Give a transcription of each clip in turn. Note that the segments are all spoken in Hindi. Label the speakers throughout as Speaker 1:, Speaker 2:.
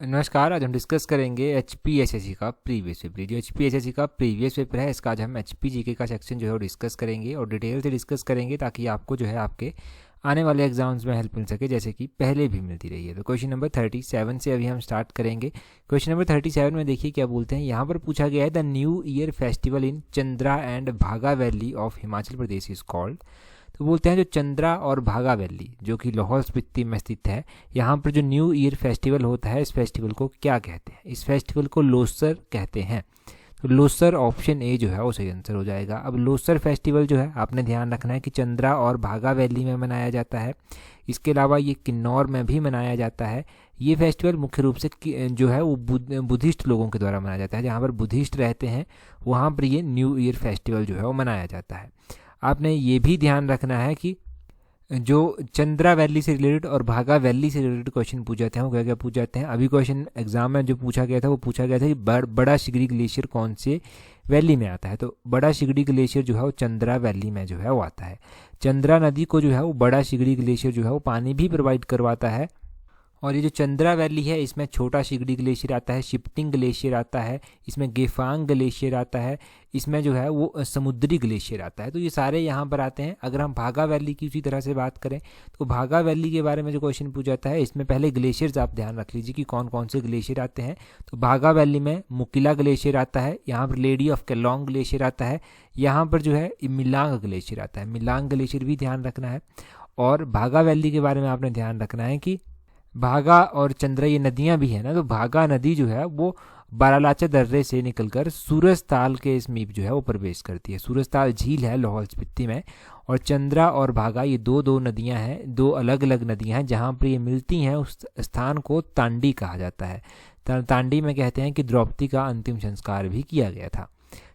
Speaker 1: नमस्कार। आज हम डिस्कस करेंगे HPSSC का प्रीवियस पेपर। जो HPSSC का प्रीवियस पेपर है इसका आज हम HPGK का सेक्शन जो है वो डिस्कस करेंगे और डिटेल से डिस्कस करेंगे ताकि आपको जो है आपके आने वाले एग्जाम्स में हेल्प मिल सके, जैसे कि पहले भी मिलती रही है। तो क्वेश्चन नंबर 37 से अभी हम स्टार्ट करेंगे। क्वेश्चन नंबर 37 में देखिए क्या बोलते हैं। यहाँ पर पूछा गया है the new year festival in Chandra and Bhaga valley of Himachal Pradesh is called. तो बोलते हैं जो चंद्रा और भागा वैली जो कि लाहौल स्पीति में स्थित है, यहाँ पर जो न्यू ईयर फेस्टिवल होता है इस फेस्टिवल को क्या कहते हैं? इस फेस्टिवल को लोसर कहते हैं। तो लोसर ऑप्शन ए जो है वो सही आंसर हो जाएगा। अब लोसर फेस्टिवल जो है आपने ध्यान रखना है कि चंद्रा और भागा वैली में मनाया जाता है। इसके अलावा ये किन्नौर में भी मनाया जाता है। ये फेस्टिवल मुख्य रूप से जो है वो बुद्धिस्ट लोगों के द्वारा मनाया जाता है। जहाँ पर बुद्धिस्ट रहते हैं वहाँ पर ये न्यू ईयर फेस्टिवल जो है वो मनाया जाता है। आपने ये भी ध्यान रखना है कि जो चंद्रा वैली से रिलेटेड और भागा वैली से रिलेटेड क्वेश्चन पूछ जाते हैं वो क्या क्या पूछ जाते हैं। अभी क्वेश्चन एग्जाम में जो पूछा गया था वो पूछा गया था कि बड़ा शिगरी ग्लेशियर कौन से वैली में आता है। तो बड़ा शिगरी ग्लेशियर जो है वो चंद्रा वैली में जो है वो आता है। चंद्रा नदी को जो है वो बड़ा शिगरी ग्लेशियर जो है वो पानी भी प्रोवाइड करवाता है। और ये जो चंद्रा वैली है इसमें छोटा शिगड़ी ग्लेशियर आता है, शिफ्टिंग ग्लेशियर आता है, इसमें गेफांग ग्लेशियर आता है, इसमें जो है वो समुद्री ग्लेशियर आता है। तो ये सारे यहाँ पर आते हैं। अगर हम भागा वैली की उसी तरह से बात करें तो भागा वैली के बारे में जो क्वेश्चन पूछा जाता है इसमें पहले ग्लेशियर्स आप ध्यान रख लीजिए कि कौन कौन से ग्लेशियर आते हैं। तो भागा वैली में मुकिला ग्लेशियर आता है, यहाँ पर लेडी ऑफ केलोंग ग्लेशियर आता है, यहाँ पर जो है मिलांग ग्लेशियर आता है। मिलांग ग्लेशियर भी ध्यान रखना है। और भागा वैली के बारे में आपने ध्यान रखना है कि भागा और चंद्रा ये नदियां भी है ना, तो भागा नदी जो है वो बारालाचा दर्रे से निकलकर सूरजताल के समीप जो है वो प्रवेश करती है। सूरजताल झील है लाहौल स्पीति में। और चंद्रा और भागा ये दो नदियां हैं, दो अलग अलग नदियां हैं। जहाँ पर ये मिलती हैं उस स्थान को तांडी कहा जाता है। तांडी में कहते हैं कि द्रौपदी का अंतिम संस्कार भी किया गया था।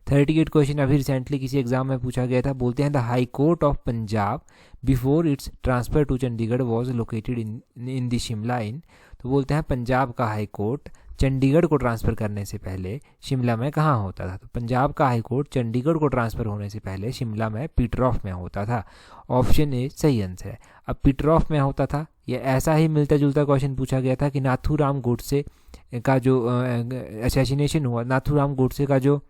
Speaker 1: 38 क्वेश्चन अभी रिसेंटली किसी एग्जाम में पूछा गया था। बोलते हैं the high court of Punjab before its transfer to Chandigarh was located in the Shimla in. तो बोलते हैं पंजाब का हाई कोर्ट चंडीगढ़ को ट्रांसफ़र करने से पहले शिमला में कहाँ होता था? तो पंजाब का हाई कोर्ट चंडीगढ़ को ट्रांसफ़र होने से पहले शिमला में पीटरऑफ में होता था। ऑप्शन ए सही आंसर है। अब पीटरऑफ में होता था, ये ऐसा ही मिलता जुलता क्वेश्चन पूछा गया था कि नाथूराम गोडसे का जो असैसिनेशन हुआ, नाथूराम गोडसे का जो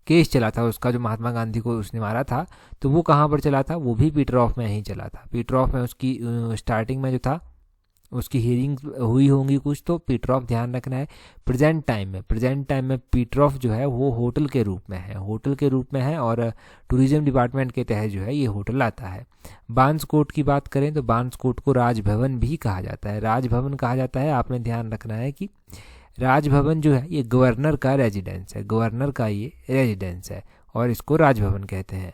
Speaker 1: केस चला था, उसका जो महात्मा गांधी को उसने मारा था, तो वो कहाँ पर चला था? वो भी पीटरऑफ में ही चला था। पीटरऑफ में उसकी स्टार्टिंग में जो था उसकी हियरिंग हुई होंगी कुछ, तो पीटरऑफ ध्यान रखना है। प्रेजेंट टाइम में पीटरऑफ जो है वो होटल के रूप में है और टूरिज्म डिपार्टमेंट के तहत जो है ये होटल आता है। बांसकोट की बात करें तो बांसकोट को राजभवन भी कहा जाता है। राजभवन कहा जाता है। आपने ध्यान रखना है कि राजभवन जो है ये गवर्नर का रेजिडेंस है और इसको राजभवन कहते हैं।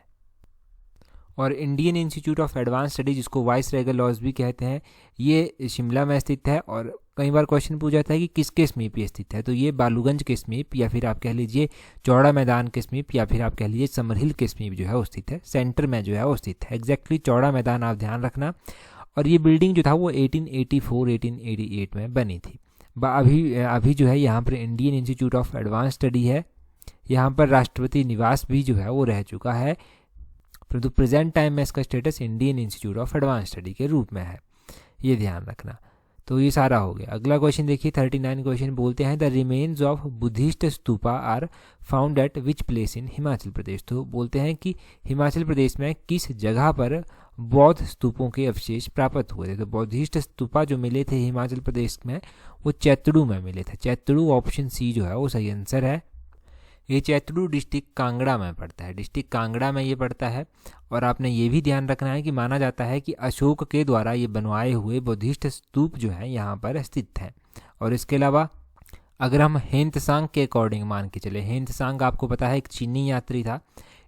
Speaker 1: और Indian institute of advance studies, जिसको वाइस रेगल लॉज भी कहते हैं, ये शिमला में स्थित है। और कई बार क्वेश्चन पूछा जाता है कि किसके समीप ये स्थित है, तो ये बालूगंज के समीप, या फिर आप कह लीजिए चौड़ा मैदान के समीप, या फिर आप कह लीजिए समरहिल के समीप जो है वो स्थित है। सेंटर में जो है वो स्थित है। एग्जैक्टली चौड़ा मैदान आप ध्यान रखना। और ये बिल्डिंग जो था वो 1884-1888 में बनी थी। अभी जो है यहाँ पर Indian institute of advance study है। यहाँ पर राष्ट्रपति निवास भी जो है वो रह चुका है, परंतु प्रेजेंट टाइम में इसका status Indian institute of advance study के रूप में है। ये ध्यान रखना। तो ये सारा हो गया। अगला क्वेश्चन देखिए 39 क्वेश्चन। बोलते हैं the remains of Buddhist stupa are found at which place in Himachal Pradesh. तो बोलते हैं कि हिमाचल प्रदेश में किस जगह पर बौद्ध स्तूपों के अवशेष प्राप्त हुए थे। तो बौद्धिस्ट स्तूपा जो मिले थे हिमाचल प्रदेश में वो चैतड़ू में मिले थे। चैतड़ू ऑप्शन सी जो है वो सही आंसर है। ये चैतड़ू डिस्ट्रिक्ट कांगड़ा में पड़ता है। डिस्ट्रिक्ट कांगड़ा में ये पड़ता है। और आपने ये भी ध्यान रखना है कि माना जाता है कि अशोक के द्वारा ये बनवाए हुए बुद्धिस्ट स्तूप जो हैं यहाँ पर स्थित हैं। और इसके अलावा अगर हम हेंतसांग के अकॉर्डिंग मान के चले, हेंतसांग आपको पता है एक चीनी यात्री था,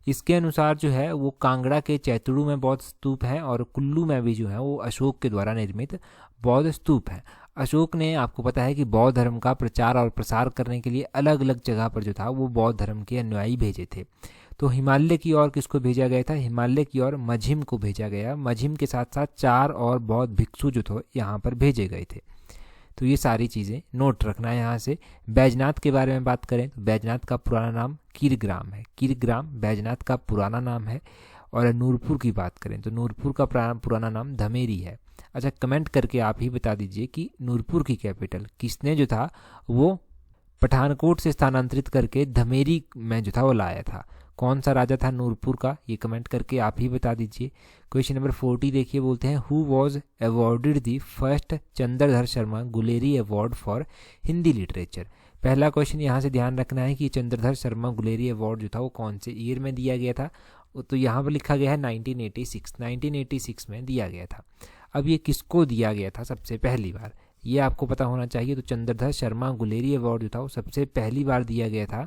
Speaker 1: इसके अनुसार जो है वो कांगड़ा के चैतड़ू में बौद्ध स्तूप हैं और कुल्लू में भी जो है वो अशोक के द्वारा निर्मित बौद्ध स्तूप हैं। अशोक ने, आपको पता है कि बौद्ध धर्म का प्रचार और प्रसार करने के लिए अलग अलग जगह पर जो था वो बौद्ध धर्म के अनुयायी भेजे थे। तो हिमालय की ओर किसको भेजा गया था? हिमालय की ओर मझिम को भेजा गया। मझिम के साथ साथ 4 और बौद्ध भिक्षु जो थे यहाँ पर भेजे गए थे। तो ये सारी चीज़ें नोट रखना है यहाँ से। बैजनाथ के बारे में बात करें तो बैजनाथ का पुराना नाम कीरग्राम है। कीरग्राम बैजनाथ का पुराना नाम है। और नूरपुर की बात करें तो नूरपुर का पुराना नाम धमेरी है। अच्छा, कमेंट करके आप ही बता दीजिए कि नूरपुर की कैपिटल किसने जो था वो पठानकोट से स्थानांतरित करके धमेरी में जो था वो लाया था। कौन सा राजा था नूरपुर का, ये कमेंट करके आप ही बता दीजिए। क्वेश्चन नंबर 40 देखिए, बोलते हैं who was awarded the first Chandradhar Sharma Guleri award for Hindi literature. पहला क्वेश्चन यहाँ से ध्यान रखना है कि चंद्रधर शर्मा गुलेरी अवार्ड जो था वो कौन से ईयर में दिया गया था। तो यहाँ पर लिखा गया है 1986 में दिया गया था। अब ये किसको दिया गया था सबसे पहली बार, ये आपको पता होना चाहिए। तो चंद्रधर शर्मा गुलेरी अवार्ड जो था वो सबसे पहली बार दिया गया था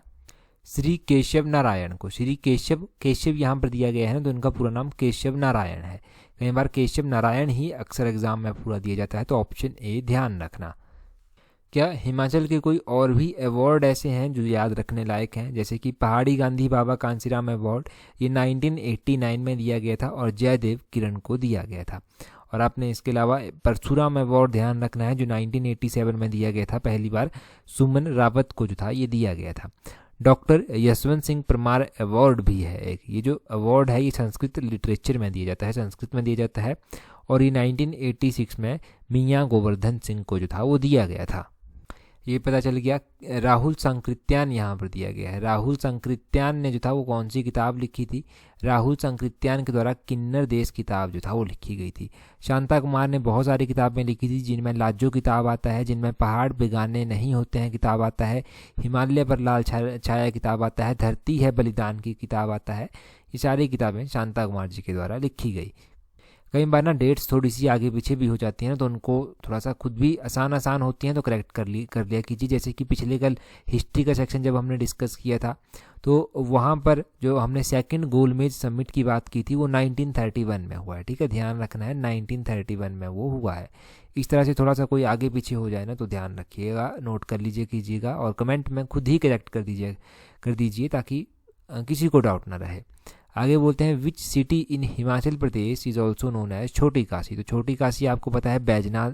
Speaker 1: श्री केशव नारायण को। श्री केशव यहाँ पर दिया गया है ना, तो उनका पूरा नाम केशव नारायण है। कई बार केशव नारायण ही अक्सर एग्जाम में पूरा दिया जाता है, तो ऑप्शन ए ध्यान रखना। क्या हिमाचल के कोई और भी अवार्ड ऐसे हैं जो याद रखने लायक हैं, जैसे कि पहाड़ी गांधी बाबा कांसीराम अवार्ड, ये 1989 में दिया गया था और जयदेव किरण को दिया गया था। और आपने इसके अलावा परशुराम अवार्ड ध्यान रखना है जो 1987 में दिया गया था, पहली बार सुमन रावत को जो था ये दिया गया था। डॉक्टर यशवंत सिंह परमार अवार्ड भी है एक, ये जो अवार्ड है ये संस्कृत लिटरेचर में दिया जाता है, संस्कृत में दिया जाता है, और ये 1986 में मियाँ गोवर्धन सिंह को जो था वो दिया गया था। ये पता चल गया। राहुल सांकृत्यान यहाँ पर दिया गया है। राहुल सांकृत्यान ने जो था वो कौन सी किताब लिखी थी, राहुल सांकृत्यान के द्वारा किन्नर देश किताब जो था वो लिखी गई थी। शांता कुमार ने बहुत सारी किताबें लिखी थी, जिनमें लाजो किताब आता है, जिनमें पहाड़ बेगाने नहीं होते हैं किताब आता है, हिमालय पर लाल छाया किताब आता है, धरती है बलिदान की किताब आता है। ये सारी किताबें शांता कुमार जी के द्वारा लिखी गई। कई बार ना डेट्स थोड़ी सी आगे पीछे भी हो जाती हैं ना, तो उनको थोड़ा सा खुद भी आसान होती हैं तो करेक्ट कर लिया कीजिए। जैसे कि पिछले कल हिस्ट्री का सेक्शन जब हमने डिस्कस किया था, तो वहाँ पर जो हमने सेकंड गोलमेज समिट की बात की थी वो 1931 में हुआ है। ठीक है, ध्यान रखना है 1931 में वो हुआ है। इस तरह से थोड़ा सा कोई आगे पीछे हो जाए ना तो ध्यान रखिएगा, नोट कर लीजिए कीजिएगा, और कमेंट में खुद ही करेक्ट कर दीजिए ताकि किसी को डाउट ना रहे। आगे बोलते हैं which city in Himachal Pradesh is also known as Chhoti Kashi. तो छोटी काशी आपको पता है बैजनाथ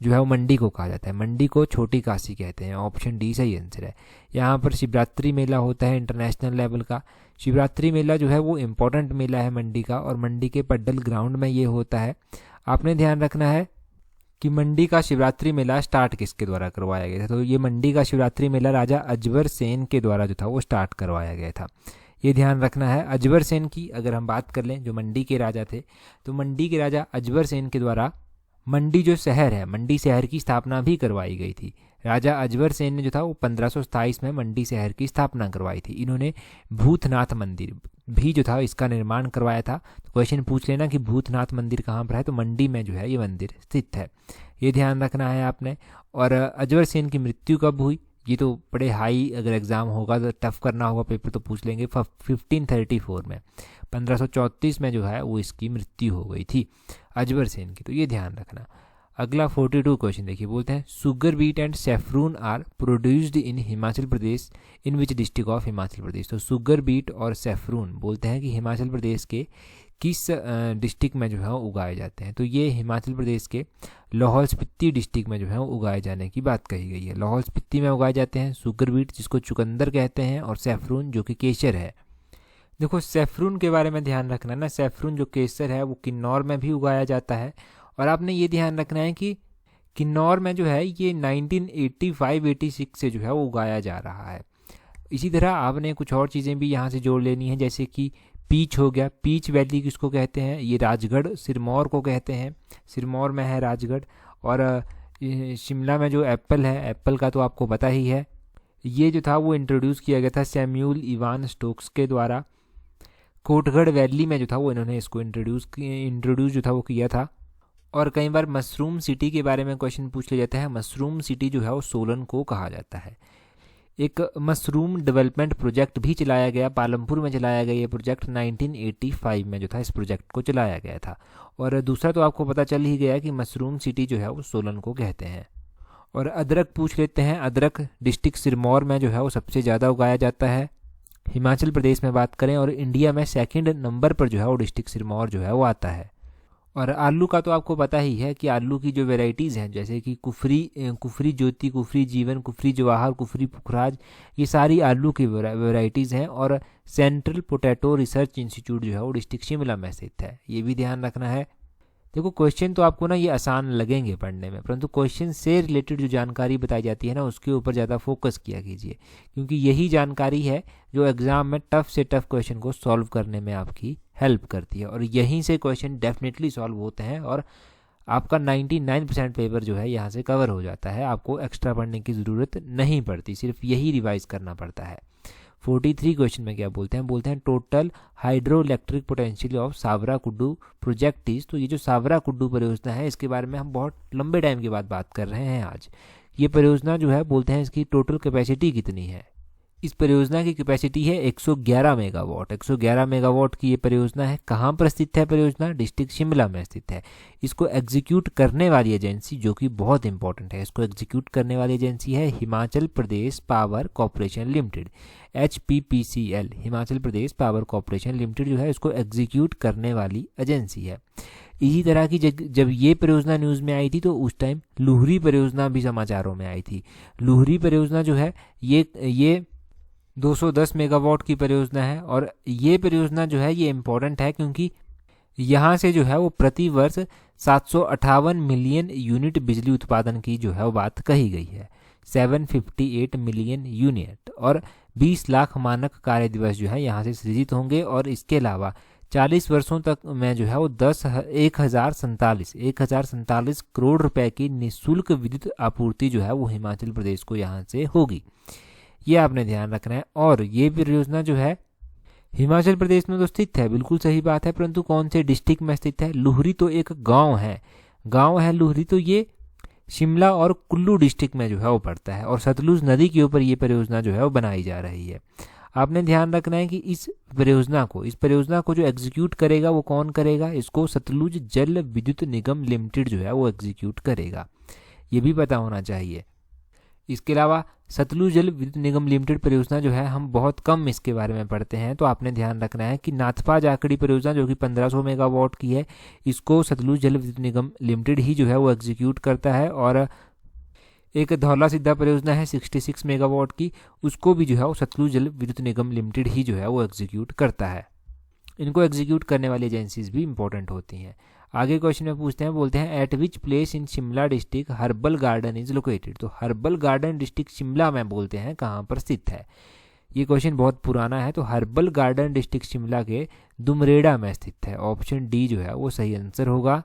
Speaker 1: जो है वो मंडी को कहा जाता है, मंडी को छोटी काशी कहते हैं। ऑप्शन डी सही आंसर है। यहाँ पर शिवरात्रि मेला होता है इंटरनेशनल लेवल का। शिवरात्रि मेला जो है वो इम्पोर्टेंट मेला है मंडी का, और मंडी के पड्डल ग्राउंड में ये होता है। आपने ध्यान रखना है कि मंडी का शिवरात्रि मेला स्टार्ट किसके द्वारा करवाया गया था। तो ये मंडी का शिवरात्रि मेला राजा अजबर सेन के द्वारा जो था वो स्टार्ट करवाया गया था, ये ध्यान रखना है। अजबर सेन की अगर हम बात कर लें, जो मंडी के राजा थे, तो मंडी के राजा अजबर सेन के द्वारा मंडी जो शहर है, मंडी शहर की स्थापना भी करवाई गई थी। राजा अजबर सेन ने जो था वो 1527 में मंडी शहर की स्थापना करवाई थी। इन्होंने भूतनाथ मंदिर भी जो था इसका निर्माण करवाया था। तो क्वेश्चन पूछ लेना कि भूतनाथ मंदिर कहाँ पर है, तो मंडी में जो है ये मंदिर स्थित है, ये ध्यान रखना है आपने। और अजबर सेन की मृत्यु कब हुई, ये तो बड़े हाई अगर एग्ज़ाम होगा तो टफ करना होगा पेपर तो पूछ लेंगे। 1534 में 1534 में जो है वो इसकी मृत्यु हो गई थी अजबर सेन की, तो ये ध्यान रखना। अगला 42 क्वेश्चन देखिए, बोलते हैं sugar beet and saffron are produced in Himachal Pradesh in which district of Himachal Pradesh. तो सुगर बीट और सेफ्रून बोलते हैं कि हिमाचल प्रदेश के किस डिस्ट्रिक्ट में जो है उगाए जाते हैं। तो ये हिमाचल प्रदेश के लाहौल स्पीति डिस्ट्रिक्ट में जो है उगाए जाने की बात कही गई है। लाहौल स्पीति में उगाए जाते हैं सुगर बीट जिसको चुकंदर कहते हैं, और सेफ्रून जो कि केसर है। देखो सेफ्रून के बारे में ध्यान रखना ना, सेफ्रून जो केसर है वो किन्नौर में भी उगाया जाता है। और आपने ये ध्यान रखना है कि किन्नौर में जो है ये 1985-86 से जो है वो उगाया जा रहा है। इसी तरह आपने कुछ और चीज़ें भी यहाँ से जोड़ लेनी है, जैसे कि पीच हो गया, पीच वैली किसको कहते हैं, ये राजगढ़ सिरमौर को कहते हैं, सिरमौर में है राजगढ़। और शिमला में जो एप्पल है, एप्पल का तो आपको पता ही है, ये जो था वो इंट्रोड्यूस किया गया था सैम्यूल इवान स्टोक्स के द्वारा। कोटगढ़ वैली में जो था वो इन्होंने इसको इंट्रोड्यूस जो था वो किया था। और कई बार मशरूम सिटी के बारे में क्वेश्चन पूछ लिया जाता है। मशरूम सिटी जो है वो सोलन को कहा जाता है। एक मशरूम डेवलपमेंट प्रोजेक्ट भी चलाया गया, पालमपुर में चलाया गया ये प्रोजेक्ट 1985 में जो था इस प्रोजेक्ट को चलाया गया था। और दूसरा तो आपको पता चल ही गया कि मशरूम सिटी जो है वो सोलन को कहते हैं। और अदरक पूछ लेते हैं, अदरक डिस्ट्रिक्ट सिरमौर में जो है वो सबसे ज़्यादा उगाया जाता है हिमाचल प्रदेश में बात करें, और इंडिया में सेकंड नंबर पर जो है वो डिस्ट्रिक्ट सिरमौर जो है वो आता है। और आलू का तो आपको पता ही है कि आलू की जो वेराइटीज़ हैं, जैसे कि कुफरी ज्योति, कुफरी जीवन, कुफरी जवाहर, कुफरी पुखराज, ये सारी आलू की वेराइटीज़ हैं। और सेंट्रल पोटैटो रिसर्च इंस्टीट्यूट जो है वो डिस्ट्रिक्ट शिमला में स्थित है, ये भी ध्यान रखना है। देखो क्वेश्चन तो आपको ना ये आसान लगेंगे पढ़ने में, परंतु क्वेश्चन से रिलेटेड जो जानकारी बताई जाती है ना उसके ऊपर ज़्यादा फोकस किया कीजिए, क्योंकि यही जानकारी है जो एग्ज़ाम में टफ से टफ क्वेश्चन को सॉल्व करने में आपकी हेल्प करती है, और यहीं से क्वेश्चन डेफिनेटली सॉल्व होते हैं और आपका 99% पेपर जो है यहाँ से कवर हो जाता है। आपको एक्स्ट्रा पढ़ने की ज़रूरत नहीं पड़ती, सिर्फ यही रिवाइज करना पड़ता है। 43 क्वेश्चन में क्या बोलते हैं total hydro electric potential of Savara Kuddu project is. तो ये जो सावरा कुड्डू परियोजना है इसके बारे में हम बहुत लंबे टाइम के बाद बात कर रहे हैं आज। ये परियोजना जो है बोलते हैं इसकी टोटल कैपेसिटी कितनी है। इस परियोजना की कैपेसिटी है 111 मेगावाट। 111 मेगावाट की ये परियोजना है। कहाँ पर स्थित है परियोजना? डिस्ट्रिक्ट शिमला में स्थित है। इसको एग्जीक्यूट करने वाली एजेंसी जो कि बहुत इंपॉर्टेंट है, इसको एग्जीक्यूट करने वाली एजेंसी है Himachal Pradesh power corporation limited, HPPCL। Himachal Pradesh power corporation limited जो है इसको एग्जीक्यूट करने वाली एजेंसी है। इसी तरह की जब ये परियोजना न्यूज़ में आई थी तो उस टाइम लुहरी परियोजना भी समाचारों में आई थी। लुहरी परियोजना जो है ये 210 मेगावाट की परियोजना है, और ये परियोजना जो है ये इम्पोर्टेंट है क्योंकि यहाँ से जो है वो प्रति वर्ष 758 मिलियन यूनिट बिजली उत्पादन की जो है वो बात कही गई है, 758 मिलियन यूनिट, और 20 लाख मानक कार्य दिवस जो है यहाँ से सृजित होंगे। और इसके अलावा 40 वर्षों तक में जो है वो 1047 करोड़ रुपए की निःशुल्क विद्युत आपूर्ति जो है वो हिमाचल प्रदेश को यहाँ से होगी। ये आपने ध्यान रखना है। और ये परियोजना जो है हिमाचल प्रदेश में तो स्थित है, बिल्कुल सही बात है, परंतु कौन से डिस्ट्रिक्ट में स्थित है? लुहरी तो एक गांव है लुहरी, तो ये शिमला और कुल्लू डिस्ट्रिक्ट में जो है वो पड़ता है, और सतलुज नदी के ऊपर ये परियोजना जो है वो बनाई जा रही है। आपने ध्यान रखना है कि इस परियोजना को जो एग्जीक्यूट करेगा वो कौन करेगा? इसको सतलुज जल विद्युत निगम लिमिटेड जो है वो एग्जीक्यूट करेगा, ये भी पता होना चाहिए। इसके अलावा सतलुज जल विद्युत निगम लिमिटेड परियोजना जो है हम बहुत कम इसके बारे में पढ़ते हैं, तो आपने ध्यान रखना है कि नाथपा जाखड़ी परियोजना जो कि 1500 मेगावाट की है, इसको सतलुज जल विद्युत निगम लिमिटेड ही जो है वो एग्जीक्यूट करता है। और एक धौला सिद्धा परियोजना है 66 मेगावाट की, उसको भी जो है वो सतलुज जल विद्युत निगम लिमिटेड ही जो है वो एग्जीक्यूट करता है। इनको एग्जीक्यूट करने वाली एजेंसीज भी इंपॉर्टेंट होती हैं। आगे क्वेश्चन में पूछते हैं, बोलते हैं eight which place in Shimla district herbal garden is located. तो हर्बल गार्डन डिस्ट्रिक्ट शिमला में बोलते हैं कहाँ पर स्थित है। ये क्वेश्चन बहुत पुराना है, तो हर्बल गार्डन डिस्ट्रिक्ट शिमला के दुमरेड़ा में स्थित है। ऑप्शन डी जो है वो सही आंसर होगा।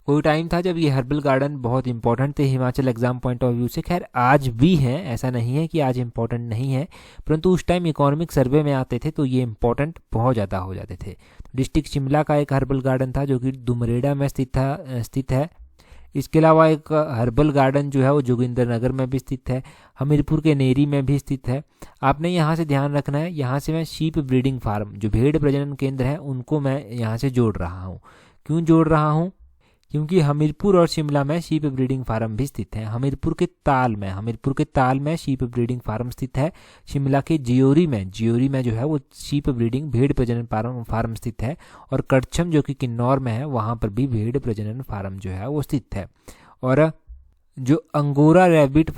Speaker 1: कोई टाइम था जब ये हर्बल गार्डन बहुत इंपॉर्टेंट थे Himachal exam point of view से, खैर आज भी हैं, ऐसा नहीं है कि आज इंपॉर्टेंट नहीं है, परंतु उस टाइम इकोनॉमिक सर्वे में आते थे तो ये इंपॉर्टेंट बहुत ज़्यादा हो जाते थे। डिस्ट्रिक्ट शिमला का एक हर्बल गार्डन था जो कि दुमरेड़ा में स्थित है। इसके अलावा एक हर्बल गार्डन जो है वो जोगिंद्रनगर में भी स्थित है, हमीरपुर के नेरी में भी स्थित है। आपने यहाँ से ध्यान रखना है, यहाँ से मैं शीप ब्रीडिंग फार्म जो भेड़ प्रजनन केंद्र है उनको मैं यहाँ से जोड़ रहा हूँ। क्यों जोड़ रहा हूँ? क्योंकि हमीरपुर और शिमला में शीप ब्रीडिंग फार्म भी स्थित है। हमीरपुर के ताल में शीप ब्रीडिंग फार्म स्थित है। शिमला के जियोरी में जो है वो शीप ब्रीडिंग भेड़ प्रजनन फार्म स्थित है। और कड़छम जो कि किन्नौर में है वहाँ पर भी भेड़ प्रजनन फार्म जो है वो स्थित है। और जो अंगोरा रैबिट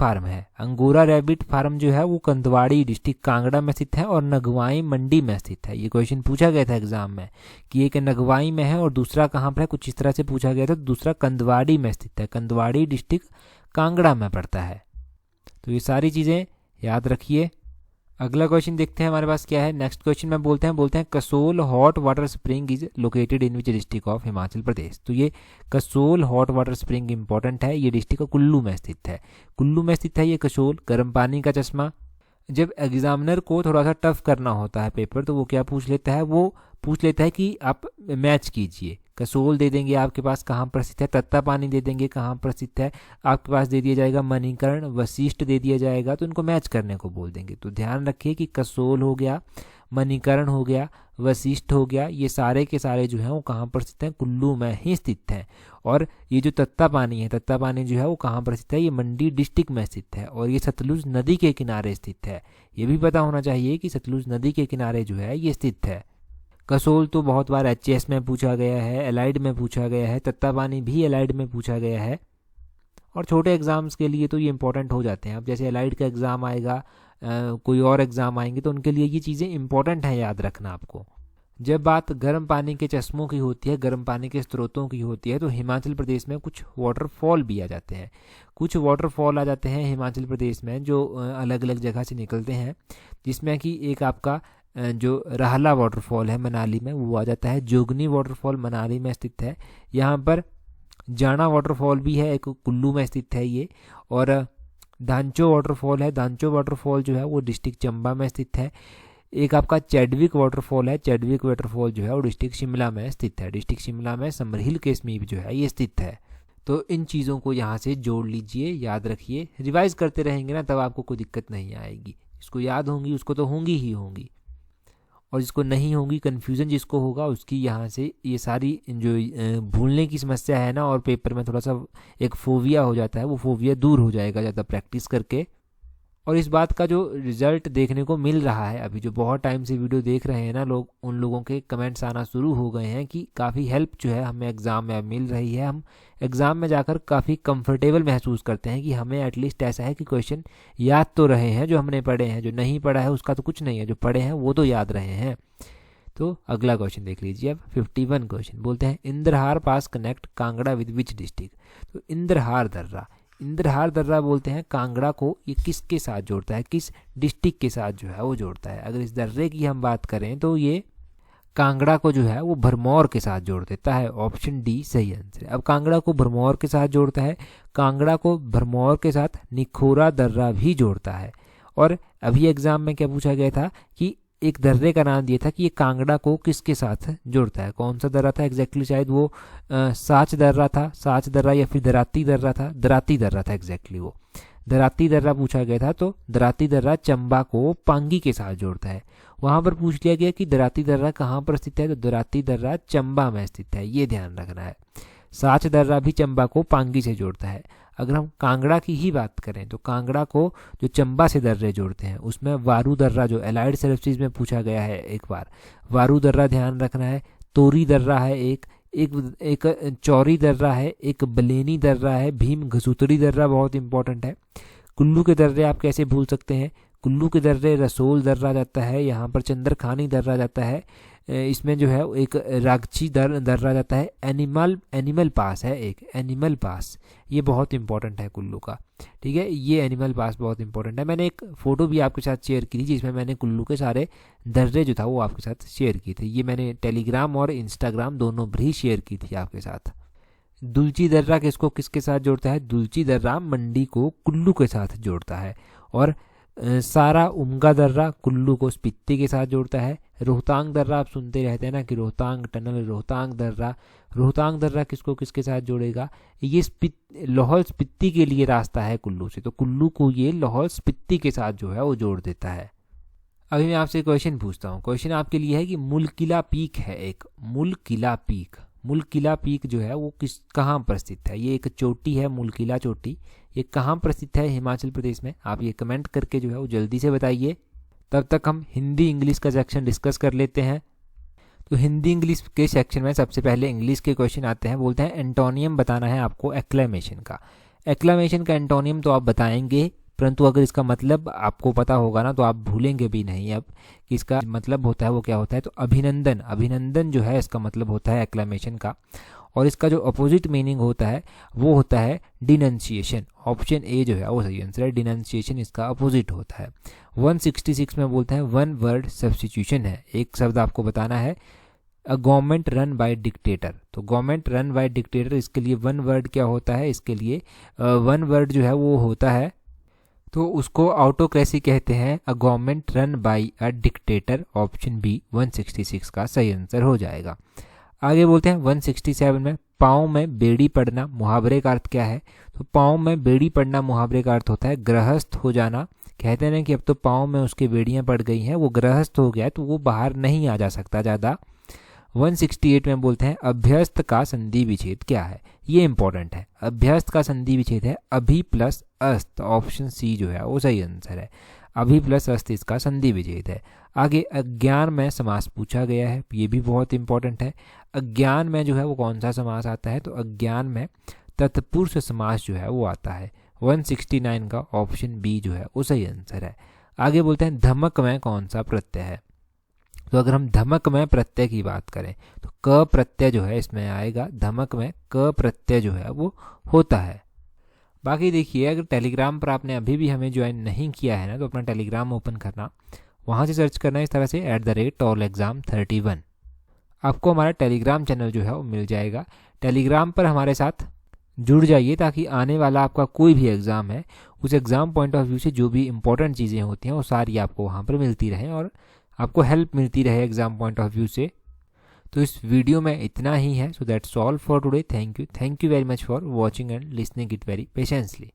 Speaker 1: फार्म जो है वो कंदवाड़ी डिस्ट्रिक्ट कांगड़ा में स्थित है और नगवाई मंडी में स्थित है। ये क्वेश्चन पूछा गया था एग्जाम में कि एक नगवाई में है और दूसरा कहाँ पर है, कुछ इस तरह से पूछा गया था। दूसरा कंदवाड़ी में स्थित है, कंदवाड़ी डिस्ट्रिक्ट कांगड़ा में पड़ता है। तो ये सारी चीज़ें याद रखिए। अगला क्वेश्चन देखते हैं हमारे पास क्या है। नेक्स्ट क्वेश्चन में बोलते हैं Kasol hot water spring is located in which district of Himachal Pradesh. तो ये Kasol hot water spring important है, ये डिस्ट्रिक्ट कुल्लू में स्थित है। ये कसोल गर्म पानी का चश्मा। जब एग्जामिनर को थोड़ा सा टफ करना होता है पेपर तो वो क्या पूछ लेता है? वो पूछ लेता है कि आप मैच कीजिए। कसोल दे देंगे आपके पास कहाँ पर स्थित है, तत्ता पानी दे देंगे कहाँ पर स्थित है, आपके पास दे दिया जाएगा मणिकर्ण, वशिष्ठ दे दिया जाएगा, तो इनको मैच करने को बोल देंगे। तो ध्यान रखिए कि कसोल हो गया, मणिकर्ण हो गया, वशिष्ठ हो गया, ये सारे के सारे जो हैं वो कहाँ पर स्थित हैं? कुल्लू में ही स्थित हैं। और ये जो तत्ता पानी जो है वो कहाँ पर स्थित है? ये मंडी डिस्ट्रिक्ट में स्थित है और ये सतलुज नदी के किनारे स्थित है। ये भी पता होना चाहिए कि सतलुज नदी के किनारे जो है ये स्थित है। कसोल तो बहुत बार HAS में पूछा गया है, एलाइड में पूछा गया है, तत्ता पानी भी एलाइड में पूछा गया है, और छोटे एग्जाम्स के लिए तो ये इंपॉर्टेंट हो जाते हैं। अब जैसे एलाइड का एग्ज़ाम आएगा, कोई और एग्ज़ाम आएंगे तो उनके लिए ये चीज़ें इंपॉर्टेंट हैं, याद रखना आपको। जब बात गर्म पानी के चश्मों की होती है, गर्म पानी के स्रोतों की होती है, तो हिमाचल प्रदेश में कुछ वाटरफॉल भी आ जाते हैं। कुछ वाटरफॉल आ जाते हैं हिमाचल प्रदेश में जो अलग अलग जगह से निकलते हैं, जिसमें कि एक आपका जो राहला वाटरफॉल है मनाली में वो आ जाता है। जोगनी वाटरफॉल मनाली में स्थित है। यहाँ पर जाना वाटरफॉल भी है, एक कुल्लू में स्थित है ये। और दांचो वाटरफॉल है, दांचो वाटरफॉल जो है वो डिस्ट्रिक्ट चंबा में स्थित है। एक आपका चैडविक वाटरफॉल है, चैडविक वाटरफॉल जो है वो डिस्ट्रिक्ट शिमला में स्थित है। डिस्ट्रिक्ट शिमला में समरहिल के समीप जो है ये स्थित है। तो इन चीज़ों को यहाँ से जोड़ लीजिए, याद रखिए, रिवाइज करते रहेंगे ना तब आपको कोई दिक्कत नहीं आएगी। जिसको याद होंगी उसको तो होंगी ही होंगी, और जिसको नहीं होंगी, कन्फ्यूज़न जिसको होगा उसकी यहाँ से ये सारी जो भूलने की समस्या है ना, और पेपर में थोड़ा सा एक फोबिया हो जाता है, वो फोबिया दूर हो जाएगा ज़्यादा प्रैक्टिस करके। और इस बात का जो रिजल्ट देखने को मिल रहा है, अभी जो बहुत टाइम से वीडियो देख रहे हैं ना लोग, उन लोगों के कमेंट्स आना शुरू हो गए हैं कि काफ़ी हेल्प जो है हमें एग्ज़ाम में अब मिल रही है। हम एग्ज़ाम में जाकर काफ़ी कंफर्टेबल महसूस करते हैं कि हमें एटलीस्ट ऐसा है कि क्वेश्चन याद तो रहे हैं जो हमने पढ़े हैं। जो नहीं पढ़ा है उसका तो कुछ नहीं है, जो पढ़े हैं वो तो याद रहे हैं। तो अगला क्वेश्चन देख लीजिए अब 51 क्वेश्चन। बोलते हैं Indrahar pass connect Kangra with which district. तो इंद्रहार दर्रा, इंद्रहार दर्रा बोलते हैं कांगड़ा को ये किसके साथ जोड़ता है, किस डिस्ट्रिक्ट के साथ जो है वो जोड़ता है। अगर इस दर्रे की हम बात करें तो ये कांगड़ा को जो है वो भरमौर के साथ जोड़ देता है। ऑप्शन डी सही आंसर है। अब कांगड़ा को भरमौर के साथ जोड़ता है, कांगड़ा को भरमौर के साथ निखोरा दर्रा भी जोड़ता है। और अभी एग्जाम में क्या पूछा गया था कि एक दर्रे का नाम दिया था कि ये कांगड़ा को किसके साथ जोड़ता है, कौन सा दर्रा था एग्जैक्टली, शायद वो साच दर्रा था, साच दर्रा या फिर दराती दर्रा था, दराती दर्रा था एग्जैक्टली, वो दराती दर्रा पूछा गया था। तो दराती दर्रा चंबा को पांगी के साथ जोड़ता है। वहां पर पूछ लिया गया कि दराती दर्रा कहाँ पर स्थित है, तो दराती दर्रा चंबा में स्थित है, ये ध्यान रखना है। साच दर्रा भी चंबा को पांगी से जोड़ता है। अगर हम कांगड़ा की ही बात करें तो कांगड़ा को जो चंबा से दर्रे जोड़ते हैं उसमें वारू दर्रा, जो एलाइड सर्विसेज में पूछा गया है एक बार, वारू दर्रा ध्यान रखना है। तोरी दर्रा है एक चौरी दर्रा है, एक बलेनी दर्रा है, भीम घसूतड़ी दर्रा बहुत इंपॉर्टेंट है। कुल्लू के दर्रे आप कैसे भूल सकते हैं, कुल्लू के दर्रे रसोल दर्रा जाता है, यहाँ पर चंद्रखानी दर्रा जाता है, इसमें जो है एक रागची दर्रा जाता है, एनिमल पास है, एक एनिमल पास, ये बहुत इंपॉर्टेंट है कुल्लू का, ठीक है। ये एनिमल पास बहुत इंपॉर्टेंट है। मैंने एक फ़ोटो भी आपके साथ शेयर की थी जिसमें मैंने कुल्लू के सारे दर्रे जो था वो आपके साथ शेयर की थी। ये मैंने टेलीग्राम और इंस्टाग्राम दोनों पर ही शेयर की थी आपके साथ। दुलची दर्रा किसके साथ जोड़ता है, दुलची दर्रा मंडी को कुल्लू के साथ जोड़ता है। और सारा उमगा दर्रा कुल्लू को स्पीति के साथ जोड़ता है। रोहतांग दर्रा आप सुनते रहते हैं ना कि रोहतांग टनल, रोहतांग दर्रा किसके साथ जोड़ेगा, ये लाहौल स्पीति के लिए रास्ता है कुल्लू से, तो कुल्लू को ये लाहौल स्पीति के साथ जो है वो जोड़ देता है। अभी मैं आपसे क्वेश्चन पूछता हूँ। क्वेश्चन आपके लिए है कि मुलकिला पीक है, एक मुलकिला पीक जो है वो कहाँ पर स्थित है। ये एक चोटी है, मुलकिला चोटी, ये कहाँ पर स्थित है हिमाचल प्रदेश में, आप ये कमेंट करके जो है वो जल्दी से बताइए। तब तक हम हिंदी इंग्लिश का सेक्शन डिस्कस कर लेते हैं। तो हिंदी इंग्लिश के सेक्शन में सबसे पहले इंग्लिश के क्वेश्चन आते हैं। बोलते हैं एंटोनियम बताना है आपको एक्लेमेशन का। एक्लेमेशन का एंटोनियम तो आप बताएंगे, परंतु अगर इसका मतलब आपको पता होगा ना तो आप भूलेंगे भी नहीं अब कि इसका मतलब होता है वो क्या होता है। तो अभिनंदन जो है इसका मतलब होता है एक्लेमेशन का, और इसका जो अपोजिट मीनिंग होता है वो होता है डिनंसिएशन। ऑप्शन ए जो है वो सही आंसर है, डिनंसिएशन इसका अपोजिट होता है। 166 में बोलते हैं वन वर्ड सब्स्टिट्यूशन है, एक शब्द आपको बताना है, अ गवर्नमेंट रन बाय डिक्टेटर। तो गवर्नमेंट रन बाय डिक्टेटर, इसके लिए वन वर्ड क्या होता है, इसके लिए वन वर्ड जो है वो होता है, तो उसको ऑटोक्रेसी कहते हैं, a government run by a dictator. Option B 166 का सही आंसर हो जाएगा। आगे बोलते हैं 167 में पाँव में बेड़ी पड़ना मुहावरे का अर्थ क्या है। तो पाँव में बेड़ी पड़ना मुहावरे का अर्थ होता है गृहस्थ हो जाना। कहते हैं कि अब तो पाँव में उसके बेड़ियां पड़ गई हैं, वो गृहस्थ हो गया है, तो वो बाहर नहीं आ जा सकता ज़्यादा। 168 में बोलते हैं अभ्यस्त का संधि विच्छेद क्या है। ये इंपॉर्टेंट है, अभ्यस्त का संधि विच्छेद है अभि प्लस अस्त। ऑप्शन सी जो है वो सही आंसर है, अभि प्लस अस्त इसका संधि विच्छेद है। आगे अज्ञान में समास पूछा गया है, ये भी बहुत इंपॉर्टेंट है। अज्ञान में जो है वो कौन सा समास आता है, तो अज्ञान में तत्पुरुष समास जो है वो आता है। 169 का ऑप्शन बी जो है वो सही आंसर है। आगे बोलते हैं धमक में कौन सा प्रत्यय है। तो अगर हम धमक में प्रत्यय की बात करें तो क प्रत्यय जो है इसमें आएगा, धमक में क प्रत्यय जो है वो होता है। बाकी देखिए, अगर टेलीग्राम पर आपने अभी भी हमें ज्वाइन नहीं किया है ना, तो अपना टेलीग्राम ओपन करना, वहाँ से सर्च करना इस तरह से @tollexam31। आपको हमारा टेलीग्राम चैनल जो है वो मिल जाएगा। टेलीग्राम पर हमारे साथ जुड़ जाइए ताकि आने वाला आपका कोई भी एग्ज़ाम है उस एग्ज़ाम पॉइंट ऑफ व्यू से जो भी इंपॉर्टेंट चीज़ें होती हैं वो सारी आपको वहाँ पर मिलती रहें और आपको हेल्प मिलती रहे एग्ज़ाम पॉइंट ऑफ व्यू से। तो इस वीडियो में इतना ही है। So that's all for today. Thank you very much for watching and listening it very patiently.